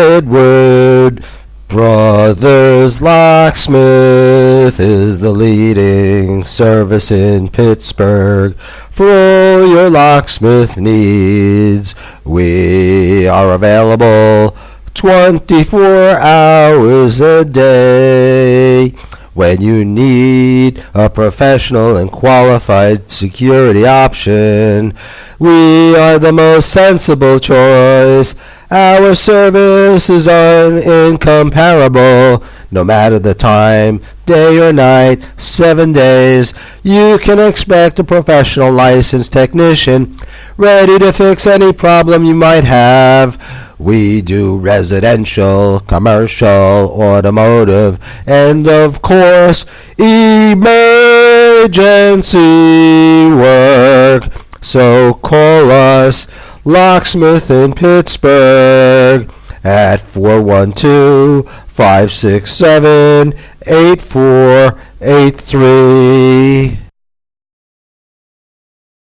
Edward Brothers Locksmith is the leading service in Pittsburgh. For all your locksmith needs, we are available 24 hours a day. When you need a professional and qualified security option, we are the most sensible choice. Our services are incomparable. No matter the time, day or night, 7 days, you can expect a professional licensed technician ready to fix any problem you might have. We do residential, commercial, automotive, and of course, emergency work. So call us, Locksmith in Pittsburgh, at 412-567-8483.